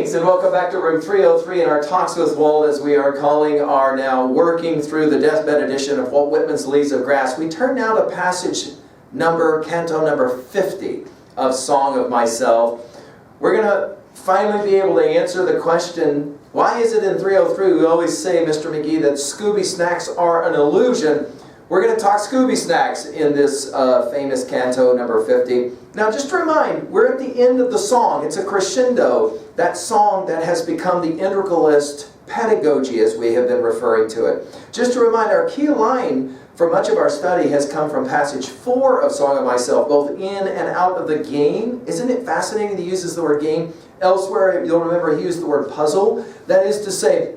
Greetings and welcome back to room 303 in our Talks with Walt, as we are calling our now working through the deathbed edition of Walt Whitman's Leaves of Grass. We turn now to canto number 50 of Song of Myself. We're going to finally be able to answer the question, why is it in 303 we always say, Mr. McGee, that Scooby snacks are an illusion? We're going to talk Scooby snacks in this famous canto number 50. Now just to remind, we're at the end of the song. It's a crescendo, that song that has become the integralist pedagogy as we have been referring to it. Just to remind, our key line for much of our study has come from passage 4 of Song of Myself, both in and out of the game. Isn't it fascinating that he uses the word game? Elsewhere, you'll remember he used the word puzzle. That is to say,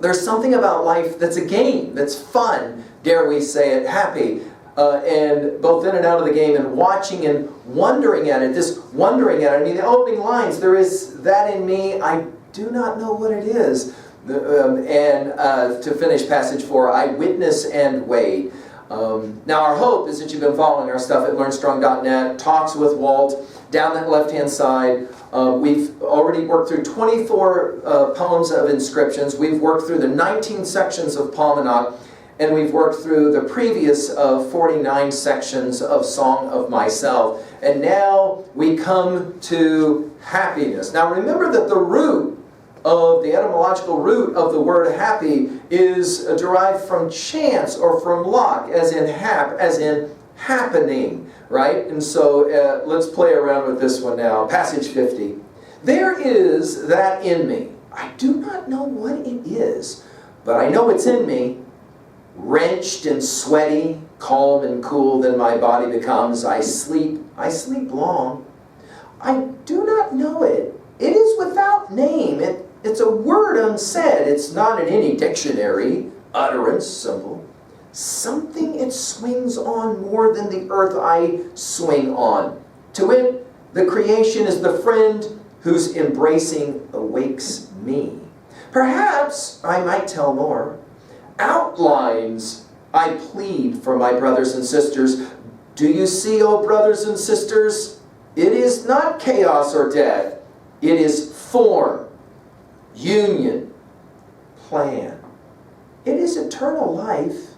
there's something about life that's a game, that's fun, dare we say it, happy, and both in and out of the game, and watching and wondering at it, this wondering at it. I mean, the opening lines, there is that in me, I do not know what it is. To finish passage 4, I witness and wait. Now our hope is that you've been following our stuff at learnstrong.net, Talks with Walt, down that left-hand side. We've already worked through 24 poems of inscriptions. We've worked through the 19 sections of Palmanock, and we've worked through the previous 49 sections of Song of Myself. And now we come to happiness. Now remember that the etymological root of the word happy is derived from chance or from luck, as in happening, right? And so let's play around with this one now. Passage 50. There is that in me. I do not know what it is, but I know it's in me. Wrenched and sweaty, calm and cool, then my body becomes. I sleep long. I do not know it. It is without name. It's a word unsaid. It's not in any dictionary. Utterance, simple. Something it swings on more than the earth I swing on. To it, the creation is the friend whose embracing awakes me. Perhaps I might tell more. Outlines I plead for my brothers and sisters. Do you see, O brothers and sisters? It is not chaos or death. It is form, union, plan. It is eternal life.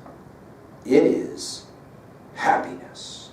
It is happiness.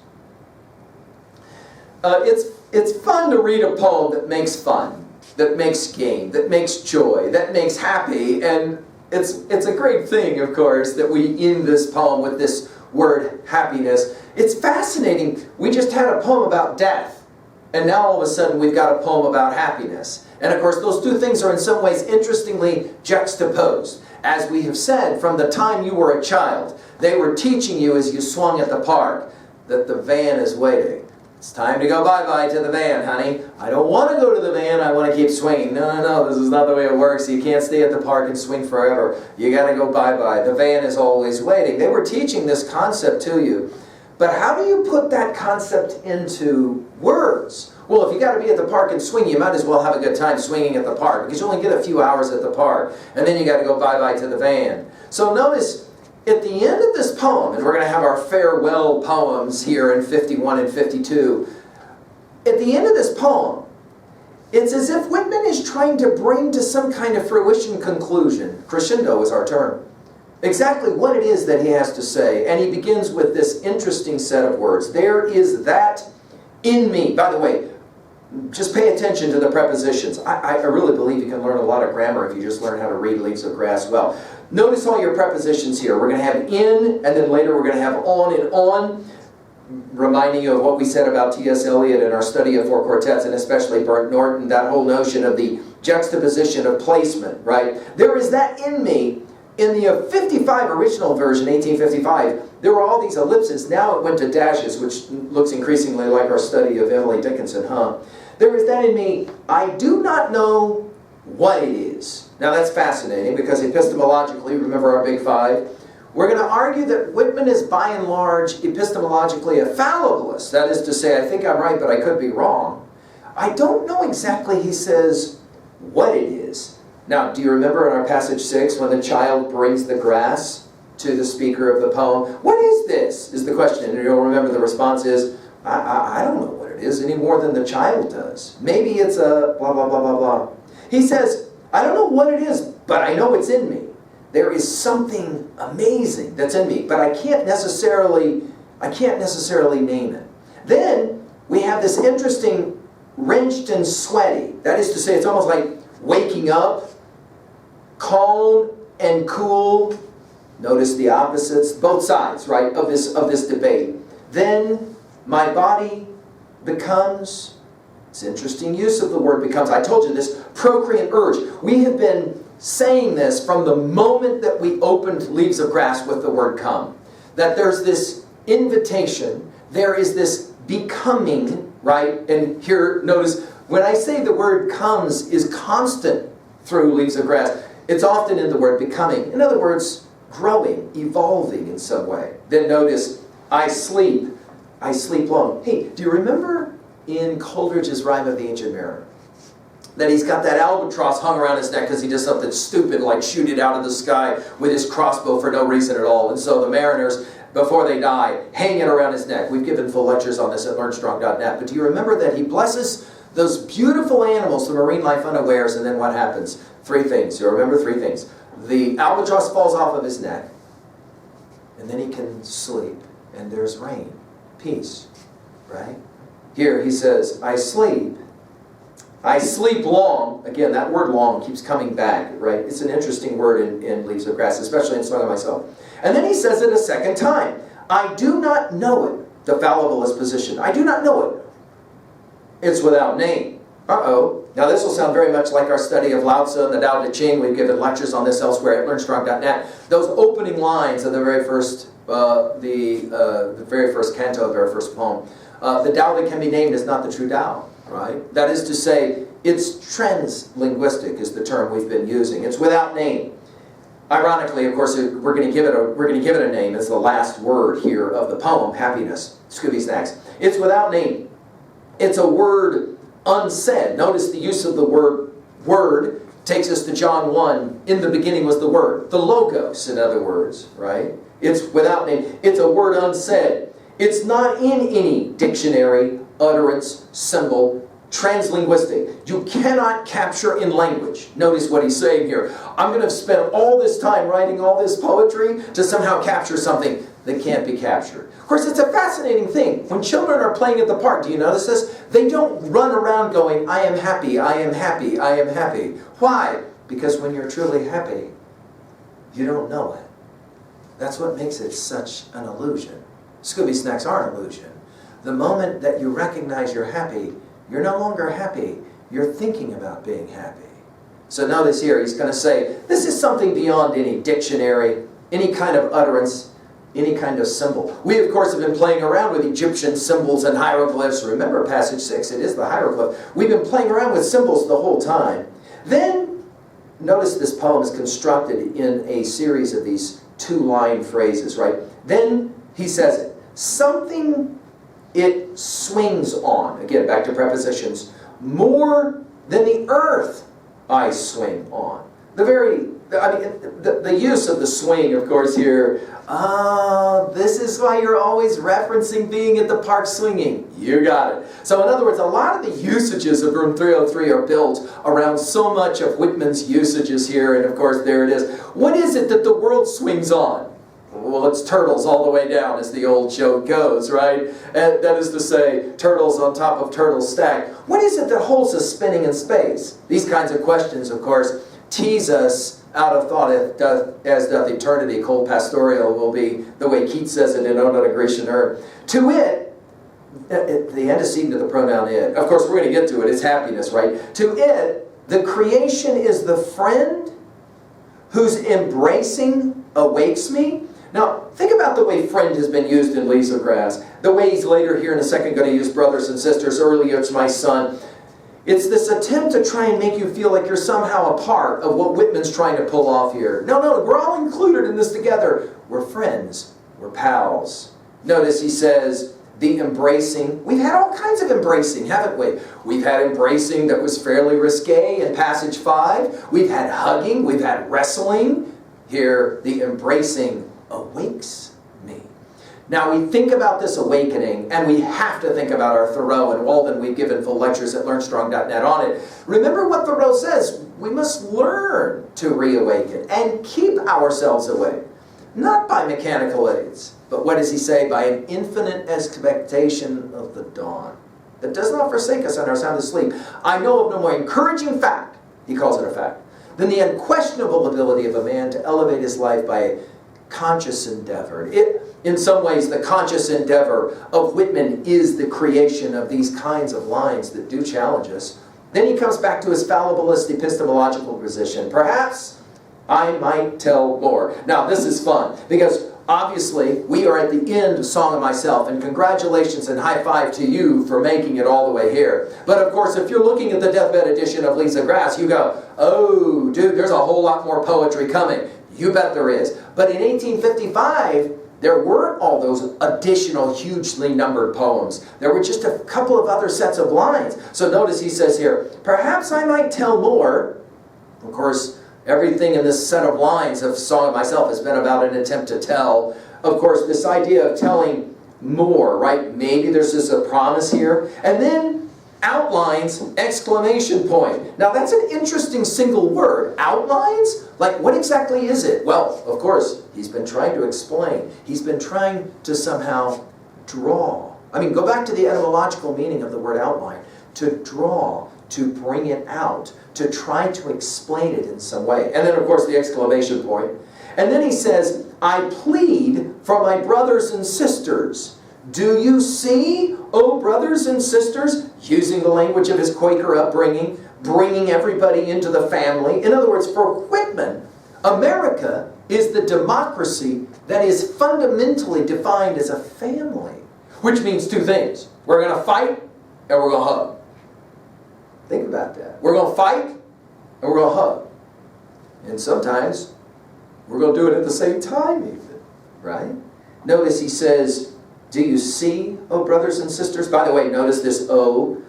It's fun to read a poem that makes fun, that makes game, that makes joy, that makes happy, and it's a great thing, of course, that we end this poem with this word happiness. It's fascinating. We just had a poem about death, and now all of a sudden we've got a poem about happiness. And of course those two things are in some ways interestingly juxtaposed. As we have said, from the time you were a child, they were teaching you as you swung at the park that the van is waiting. It's time to go bye-bye to the van, honey. I don't want to go to the van, I want to keep swinging. No, this is not the way it works. You can't stay at the park and swing forever. You got to go bye-bye. The van is always waiting. They were teaching this concept to you. But how do you put that concept into words? Well, if you got to be at the park and swing, you might as well have a good time swinging at the park, because you only get a few hours at the park, and then you got to go bye-bye to the van. So notice, at the end of this poem, and we're going to have our farewell poems here in 51 and 52, at the end of this poem, it's as if Whitman is trying to bring to some kind of fruition conclusion. Crescendo is our term. Exactly what it is that he has to say. And he begins with this interesting set of words. There is that in me. By the way, just pay attention to the prepositions. I really believe you can learn a lot of grammar if you just learn how to read Leaves of Grass well. Notice all your prepositions here. We're going to have in, and then later we're going to have on, reminding you of what we said about T.S. Eliot in our study of four quartets, and especially Burnt Norton, that whole notion of the juxtaposition of placement, right? There is that in me. In the 55 original version, 1855, there were all these ellipses. Now it went to dashes, which looks increasingly like our study of Emily Dickinson, huh? There is that in me. I do not know what it is. Now that's fascinating, because epistemologically, remember our big five, we're going to argue that Whitman is by and large epistemologically a fallibilist. That is to say, I think I'm right, but I could be wrong. I don't know exactly, he says, what it is. Now, do you remember in our passage 6 when the child brings the grass to the speaker of the poem? What is this? Is the question. And you'll remember the response is, I don't know what it is any more than the child does. Maybe it's a blah, blah, blah, blah, blah. He says, I don't know what it is, but I know it's in me. There is something amazing that's in me, but I can't necessarily name it. Then we have this interesting wrenched and sweaty. That is to say, it's almost like waking up, calm and cool. Notice the opposites, both sides, right, of this debate. Then my body becomes, it's interesting use of the word becomes. I told you this, procreant urge. We have been saying this from the moment that we opened Leaves of Grass with the word come. That there's this invitation, there is this becoming, right? And here, notice, when I say the word comes is constant through Leaves of Grass, it's often in the word becoming. In other words, growing, evolving in some way. Then notice, I sleep long. Hey, do you remember in Coleridge's Rime of the Ancient Mariner that he's got that albatross hung around his neck because he did something stupid like shoot it out of the sky with his crossbow for no reason at all. And so the mariners, before they die, hang it around his neck. We've given full lectures on this at learnstrong.net. But do you remember that he blesses those beautiful animals, the marine life unawares, and then what happens? 3 things. You remember 3 things. The albatross falls off of his neck, and then he can sleep, and there's rain, peace, right? Here he says, I sleep long. Again, that word long keeps coming back, right? It's an interesting word in Leaves of Grass, especially in Song of Myself. And then he says it a second time. I do not know it. The fallibilist position. I do not know it. It's without name. Uh-oh. Now this will sound very much like our study of Lao Tzu and the Tao Te Ching. We've given lectures on this elsewhere at learnstrong.net. Those opening lines of the very first canto, the very first poem. The Tao that can be named is not the true Tao, right? That is to say, it's translinguistic is the term we've been using. It's without name. Ironically, of course, we're going to give it a name. It's the last word here of the poem, happiness. Scooby Snacks. It's without name. It's a word unsaid. Notice the use of the word takes us to John 1. In the beginning was the Word. The Logos, in other words, right? It's without name. It's a word unsaid. It's not in any dictionary, utterance, symbol, translinguistic. You cannot capture in language. Notice what he's saying here. I'm going to spend all this time writing all this poetry to somehow capture something that can't be captured. Of course, it's a fascinating thing. When children are playing at the park, do you notice this? They don't run around going, I am happy, I am happy, I am happy. Why? Because when you're truly happy, you don't know it. That's what makes it such an illusion. Scooby Snacks are an illusion. The moment that you recognize you're happy, you're no longer happy. You're thinking about being happy. So notice here, he's going to say, this is something beyond any dictionary, any kind of utterance, any kind of symbol. We, of course, have been playing around with Egyptian symbols and hieroglyphs. Remember passage 6, it is the hieroglyph. We've been playing around with symbols the whole time. Then, notice this poem is constructed in a series of these 2-line phrases, right? Then he says it. Something it swings on. Again, back to prepositions. More than the earth I swing on. The use of the swing, of course, here. This is why you're always referencing being at the park swinging. You got it. So in other words, a lot of the usages of room 303 are built around so much of Whitman's usages here, and of course, there it is. What is it that the world swings on? Well, it's turtles all the way down, as the old joke goes, right? And that is to say, turtles on top of turtles stacked. What is it that holds us spinning in space? These kinds of questions, of course, tease us out of thought, as doth eternity. Cold pastoral will be the way Keats says it in On a Grecian Earth. To it, the antecedent of the pronoun it, of course we're going to get to it, it's happiness, right? To it, the creation is the friend whose embracing awakes me. Now, think about the way friend has been used in Leaves of Grass. The way he's later here in a second going to use brothers and sisters. Earlier, it's my son. It's this attempt to try and make you feel like you're somehow a part of what Whitman's trying to pull off here. No, we're all included in this together. We're friends. We're pals. Notice he says, the embracing. We've had all kinds of embracing, haven't we? We've had embracing that was fairly risque in passage 5. We've had hugging. We've had wrestling. Here, the embracing awakes me. Now we think about this awakening, and we have to think about our Thoreau and Walden. We've given full lectures at learnstrong.net on it. Remember what Thoreau says. We must learn to reawaken and keep ourselves awake. Not by mechanical aids, but what does he say? By an infinite expectation of the dawn that does not forsake us in our soundest sleep. I know of no more encouraging fact, he calls it a fact, than the unquestionable ability of a man to elevate his life by a conscious endeavor. In some ways, the conscious endeavor of Whitman is the creation of these kinds of lines that do challenge us. Then he comes back to his fallibilist epistemological position. Perhaps I might tell more. Now, this is fun, because obviously we are at the end of Song of Myself, and congratulations and high five to you for making it all the way here. But of course, if you're looking at the deathbed edition of Lisa Grass, you go, oh, dude, there's a whole lot more poetry coming. You bet there is. But in 1855, there weren't all those additional hugely numbered poems. There were just a couple of other sets of lines. So notice he says here, perhaps I might tell more. Of course, everything in this set of lines of Song of Myself has been about an attempt to tell. Of course, this idea of telling more, right? Maybe there's just a promise here. And then outlines, exclamation point. Now that's an interesting single word. Outlines? Like, what exactly is it? Well, of course, he's been trying to explain. He's been trying to somehow draw. I mean, go back to the etymological meaning of the word outline. To draw, to bring it out, to try to explain it in some way. And then, of course, the exclamation point. And then he says, I plead for my brothers and sisters. Do you see, oh brothers and sisters, using the language of his Quaker upbringing, bringing everybody into the family. In other words, for Whitman, America is the democracy that is fundamentally defined as a family. Which means two things. We're going to fight and we're going to hug. Think about that. We're going to fight and we're going to hug. And sometimes we're going to do it at the same time even, right? Notice he says, do you see, oh brothers and sisters? By the way, notice this oh,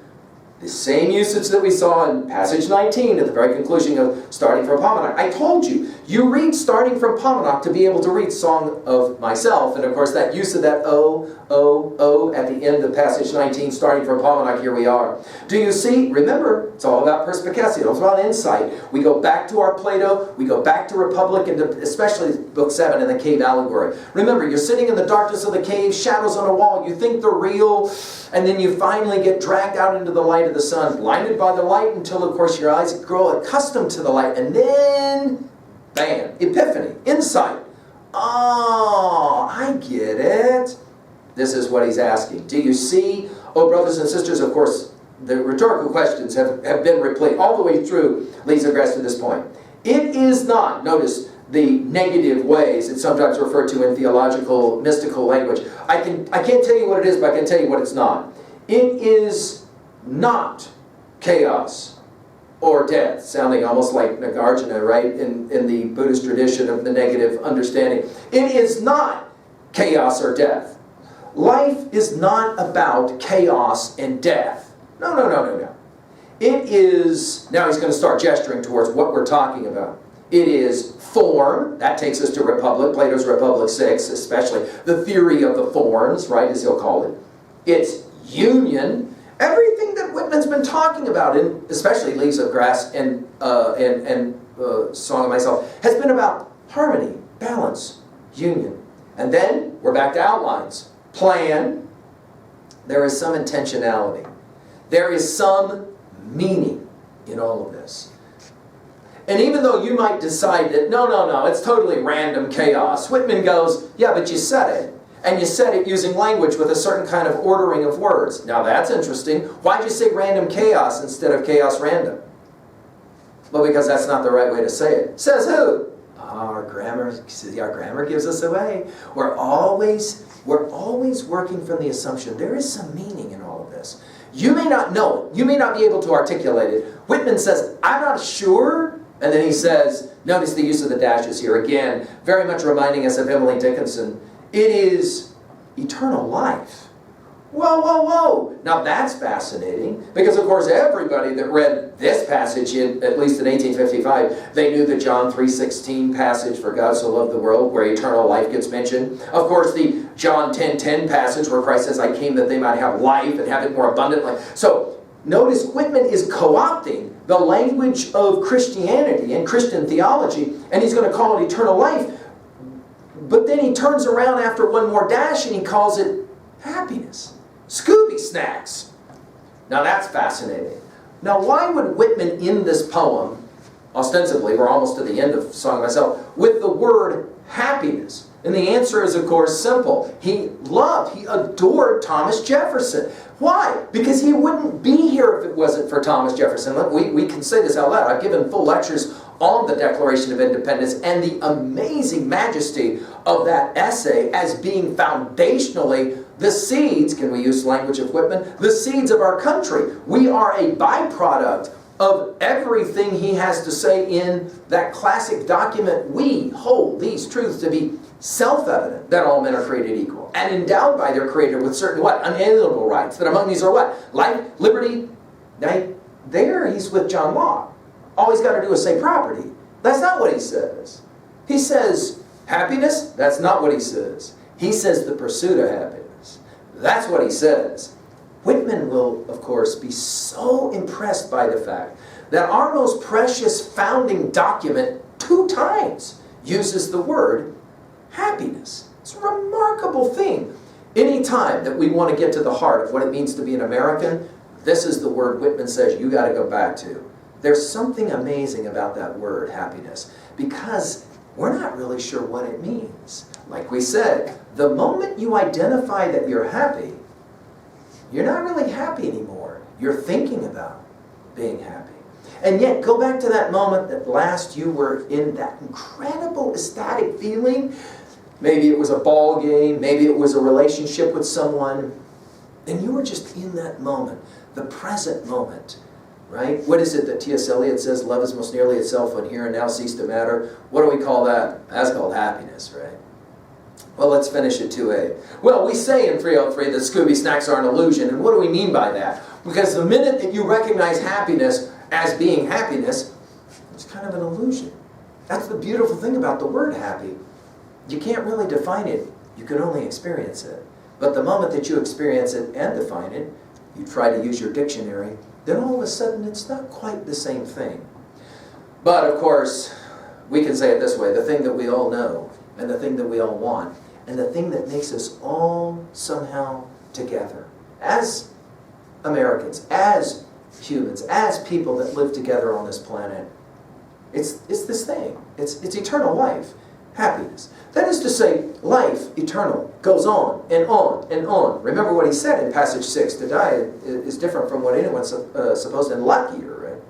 the same usage that we saw in passage 19 at the very conclusion of Starting from Paumanok. I told you, you read Starting from Paumanok to be able to read Song of Myself. And of course that use of that oh at the end of passage 19, Starting from Paumanok, here we are. Do you see? Remember, it's all about perspicacity, it's about insight. We go back to our Plato, we go back to Republic, and especially Book 7 in the cave allegory. Remember, you're sitting in the darkness of the cave, shadows on a wall, you think they're real, and then you finally get dragged out into the light of the sun, blinded by the light until, of course, your eyes grow accustomed to the light, and then, bam, epiphany, insight. Oh, I get it. This is what he's asking. Do you see, oh brothers and sisters? Of course, the rhetorical questions have been replete all the way through Lisa Grass to this point. It is not, notice the negative ways it's sometimes referred to in theological, mystical language. I can't tell you what it is, but I can tell you what it's not. It is not chaos or death, sounding almost like Nagarjuna, right, in the Buddhist tradition of the negative understanding. It is not chaos or death. Life is not about chaos and death. No. It is, now he's going to start gesturing towards what we're talking about. It is form, that takes us to Republic, Plato's Republic 6, especially the theory of the forms, right, as he'll call it. It's union, everything that Whitman's been talking about, and especially Leaves of Grass and Song of Myself, has been about harmony, balance, union. And then we're back to outlines. Plan, there is some intentionality. There is some meaning in all of this. And even though you might decide that, no, it's totally random chaos, Whitman goes, yeah, but you said it. And you said it using language with a certain kind of ordering of words. Now that's interesting. Why'd you say random chaos instead of chaos random? Well, because that's not the right way to say it. Says who? Our grammar gives us away. We're always working from the assumption there is some meaning in all of this. You may not know it. You may not be able to articulate it. Whitman says, I'm not sure. And then he says, notice the use of the dashes here again, very much reminding us of Emily Dickinson. It is eternal life, Whoa, whoa, whoa! Now that's fascinating, because of course everybody that read this passage, at least in 1855, they knew the John 3:16 passage, for God so loved the world, where eternal life gets mentioned. Of course the John 10:10 passage, where Christ says, I came that they might have life and have it more abundantly. So notice Whitman is co-opting the language of Christianity and Christian theology, and he's going to call it eternal life. But then he turns around after one more dash and he calls it happiness. Scooby snacks. Now that's fascinating. Now why would Whitman end this poem, ostensibly, we're almost to the end of Song of Myself, with the word happiness? And the answer is, of course, simple. He adored Thomas Jefferson. Why? Because he wouldn't be here if it wasn't for Thomas Jefferson. We can say this out loud. I've given full lectures on the Declaration of Independence and the amazing majesty of that essay as being foundationally the seeds, can we use language of Whitman? The seeds of our country. We are a byproduct of everything he has to say in that classic document. We hold these truths to be self-evident, that all men are created equal and endowed by their Creator with certain what? Unalienable rights. That among these are what? Life, liberty. Now, there he's with John Locke. All he's got to do is say property. That's not what he says. He says happiness. That's not what he says. He says the pursuit of happiness. That's what he says. Whitman will, of course, be so impressed by the fact that our most precious founding document 2 times uses the word happiness. It's a remarkable thing. Any time that we want to get to the heart of what it means to be an American, this is the word Whitman says you got to go back to. There's something amazing about that word, happiness, because we're not really sure what it means. Like we said, the moment you identify that you're happy, you're not really happy anymore. You're thinking about being happy. And yet, go back to that moment that last you were in that incredible ecstatic feeling. Maybe it was a ball game, maybe it was a relationship with someone, and you were just in that moment, the present moment. Right? What is it that T.S. Eliot says? Love is most nearly itself when here and now cease to matter. What do we call that? That's called happiness, right? Well, let's finish at 2a. Well, we say in 303 that Scooby snacks are an illusion. And what do we mean by that? Because the minute that you recognize happiness as being happiness, it's kind of an illusion. That's the beautiful thing about the word happy. You can't really define it. You can only experience it. But the moment that you experience it and define it, you try to use your dictionary, then all of a sudden it's not quite the same thing. But of course, we can say it this way, the thing that we all know, and the thing that we all want, and the thing that makes us all somehow together, as Americans, as humans, as people that live together on this planet, it's this thing. It's eternal life, happiness. That is to say, life, eternal, goes on and on and on. Remember what he said in passage 6, to die is different from what anyone supposed and luckier, right?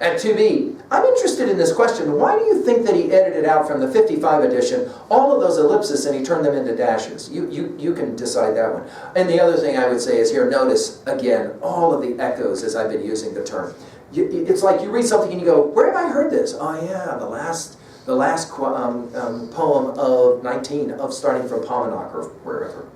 And 2b, I'm interested in this question. Why do you think that he edited out from the 55 edition all of those ellipses and he turned them into dashes? You can decide that one. And the other thing I would say is here, notice again all of the echoes as I've been using the term. It's like you read something and you go, where have I heard this? Oh yeah, the last poem of 19 of starting from Paumanok or wherever.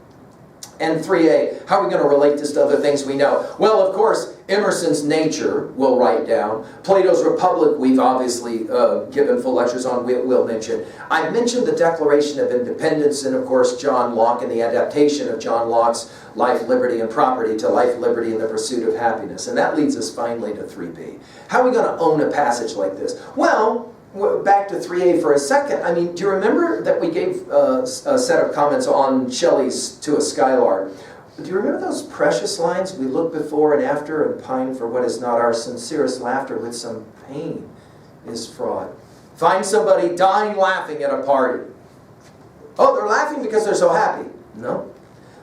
And 3a, how are we going to relate this to other things we know? Well, of course, Emerson's Nature we'll write down. Plato's Republic we've obviously given full lectures on, we'll mention. I mentioned the Declaration of Independence and, of course, John Locke and the adaptation of John Locke's Life, Liberty, and Property to Life, Liberty, and the Pursuit of Happiness. And that leads us finally to 3b. How are we going to own a passage like this? Well, back to 3a for a second. I mean, do you remember that we gave a set of comments on Shelley's To a Skylark? Do you remember those precious lines? We look before and after and pine for what is not our sincerest laughter with some pain is fraught. Find somebody dying laughing at a party. Oh, they're laughing because they're so happy. No,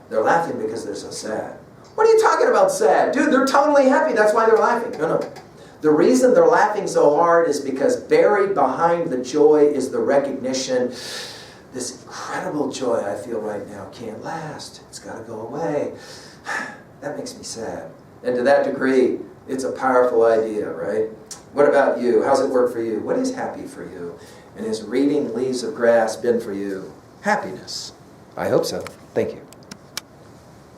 they're laughing because they're so sad. What are you talking about sad? Dude, they're totally happy. That's why they're laughing. No. The reason they're laughing so hard is because buried behind the joy is the recognition, this incredible joy I feel right now can't last. It's got to go away. That makes me sad. And to that degree, it's a powerful idea, right? What about you? How's it work for you? What is happy for you? And has reading Leaves of Grass been for you? Happiness. I hope so. Thank you.